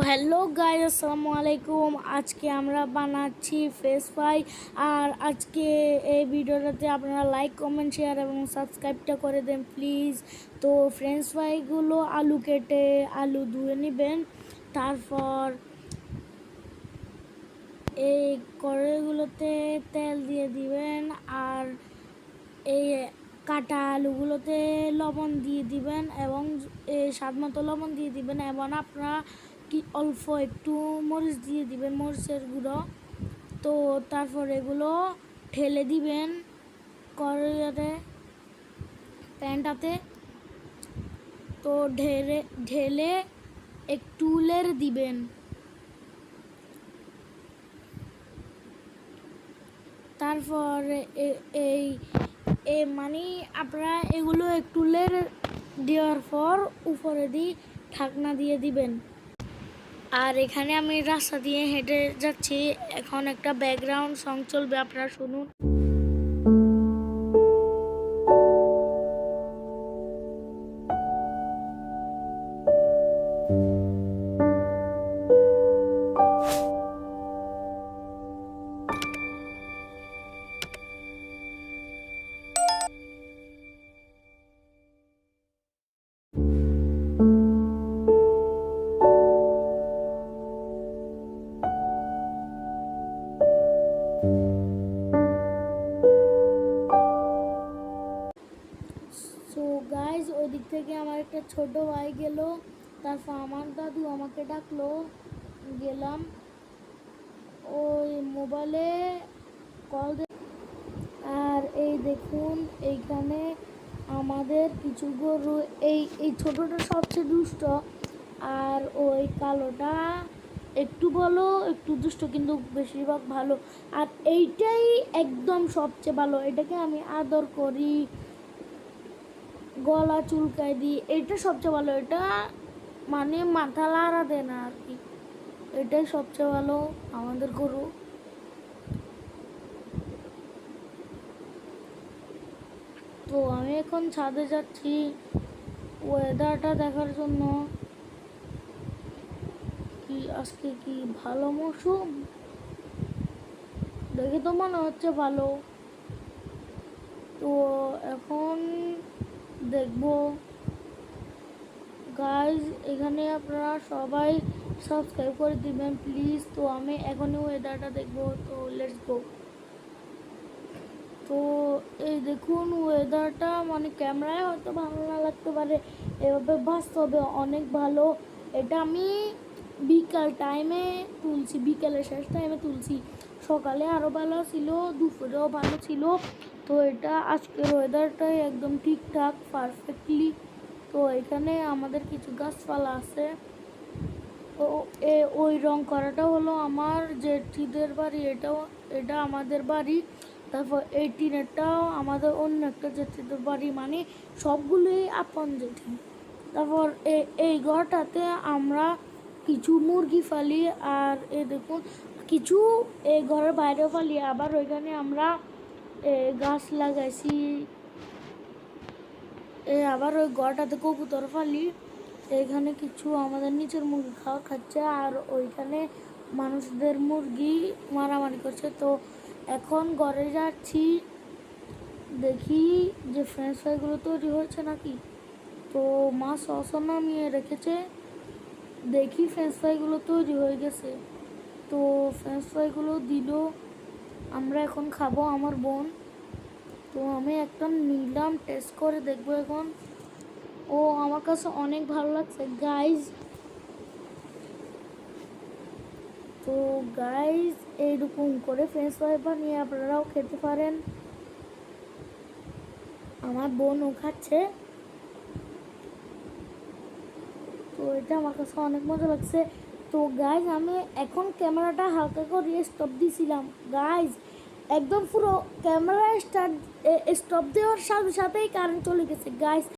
Hello guys, আসসালামু আলাইকুম। আজকে আমরা বানাচ্ছি ফ্রেঞ্চ ফ্রাই। আর আজকে এই ভিডিওটাতে আপনারা লাইক, কমেন্ট, শেয়ার এবং সাবস্ক্রাইবটা করে দেন প্লিজ। তো ফ্রেঞ্চ ফ্রাইগুলো আলু কেটে আলু ধুয়ে নেবেন। তারপর এই কড়াইগুলোতে তেল দিয়ে দিবেন আর এই কাটা আলুগুলোতে লবণ দিয়ে দিবেন এবং স্বাদ মতো লবণ দিয়ে দিবেন এবং আপনারা কি অল্প একটু মরিচ দিয়ে দিবেন, মরিচের গুঁড়ো। তো তারপর এগুলো ঢেলে দিবেন কড়াইতে, প্যানটাতে। তো ঢেলে একটু নেড়ে দিবেন। তারপর মানে আপনারা এগুলো একটু নেড়ে দেওয়ার পর উপরে দিয়ে ঢাকনা দিয়ে দিবেন। আর এখানে আমি রাস্তা দিয়ে হেঁটে যাচ্ছি, এখন একটা ব্যাকগ্রাউন্ড সং চলবে, আপনারা শুনুন। সো গাইজ, ওই দিক থেকে আমার একটা ছোট ভাই গেল, তারপর আমার দাদু আমাকে ডাকলো, গেলাম। ওই মোবাইলে কল আর এই দেখুন এইখানে আমাদের কিছু গরু, এই ছোটোটা সবচেয়ে দুষ্ট আর ওই কালোটা একটু বলো একটু দুষ্ট, কিন্তু বেশিরভাগ ভালো। আর এইটাই একদম সবচেয়ে ভালো, এটাকে আমি আদর করি, গলা চুলকাই দিই, এটা সবচেয়ে ভালো। এটা মানে মাথা লাড়া দেয় না আর কি, এটাই সবচেয়ে ভালো আমাদের গরু। তো আমি এখন ছাদে যাচ্ছি ওয়েদারটা দেখার জন্য, কি আজকে কি ভালো মৌসুম, দেখে তো মনে হচ্ছে ভালো। তো এখন দেখবো গাইজ, এখানে আপনারা সবাই সাবস্ক্রাইব করে দিবেন প্লিজ। তো আমি এখনই ওয়েদারটা দেখবো, তো লেটস গো। তো এই দেখুন ওয়েদারটা, মানে ক্যামেরায় হয়তো ভালো না লাগতে পারে, এভাবে বাস্তবে অনেক ভালো। এটা আমি বিকাল টাইমে তুলছি, বিকালের শেষ টাইমে তুলছি। সকালে আরও ভালো ছিল, দুপুরেও ভালো ছিল। তো এটা আজকের ওয়েদারটাই একদম ঠিকঠাক, পারফেক্টলি। তো এখানে আমাদের কিছু গাছপালা আছে। তো ওই রং করাটা হলো আমার জেঠিদের বাড়ি, এটা আমাদের বাড়ি। তারপর এই টিনেরটাও আমাদের অন্য একটা জেঠিদের বাড়ি, মানে সবগুলোই আপন জেঠি। তারপর এই ঘরটাতে আমরা কিছু মুরগি ফালি, আর দেখুন কিছু এই ঘরের বাইরেও ফালি। আবার ওইখানে আমরা গাছ লাগাইছি, আবার ওই ঘরটাতে কবুতর ফালি। এখানে কিছু আমাদের নিচের মুরগি খাওয়া খাচ্ছে, আর ওইখানে মানুষদের মুরগি মারামারি করছে। তো এখন ঘরে যাচ্ছি, দেখি যে ফ্রেঞ্চ ফ্রাইগুলো তৈরি হয়েছে নাকি। তো মা সস নামিয়ে রেখেছে, দেখি ফ্রেঞ্চ ফ্রাইগুলো তৈরি হয়ে গেছে। তো ফ্রেঞ্চ ফ্রাইগুলো দিল, আমরা এখন খাবো, আমার বোন। তো আমি একটা নিলাম, টেস্ট করে দেখবো এখন। ও আমার কাছে অনেক ভালো লাগছে গাইজ। তো গাইজ, এইরকম করে ফ্রেঞ্চ ফ্রাই বানিয়ে আপনারাও খেতে পারেন। আমার বোনও খাচ্ছে। তো এটা আমার কাছে অনেক মজা লাগছে। তো গাইজ, আমি এখন ক্যামেরাটা হালকা করে স্টপ দিয়েছিলাম গাইজ, একদম পুরো ক্যামেরা স্টার্ট স্টপ দেওয়ার সাথে সাথেই কারেন্ট চলে গেছে গাইজ।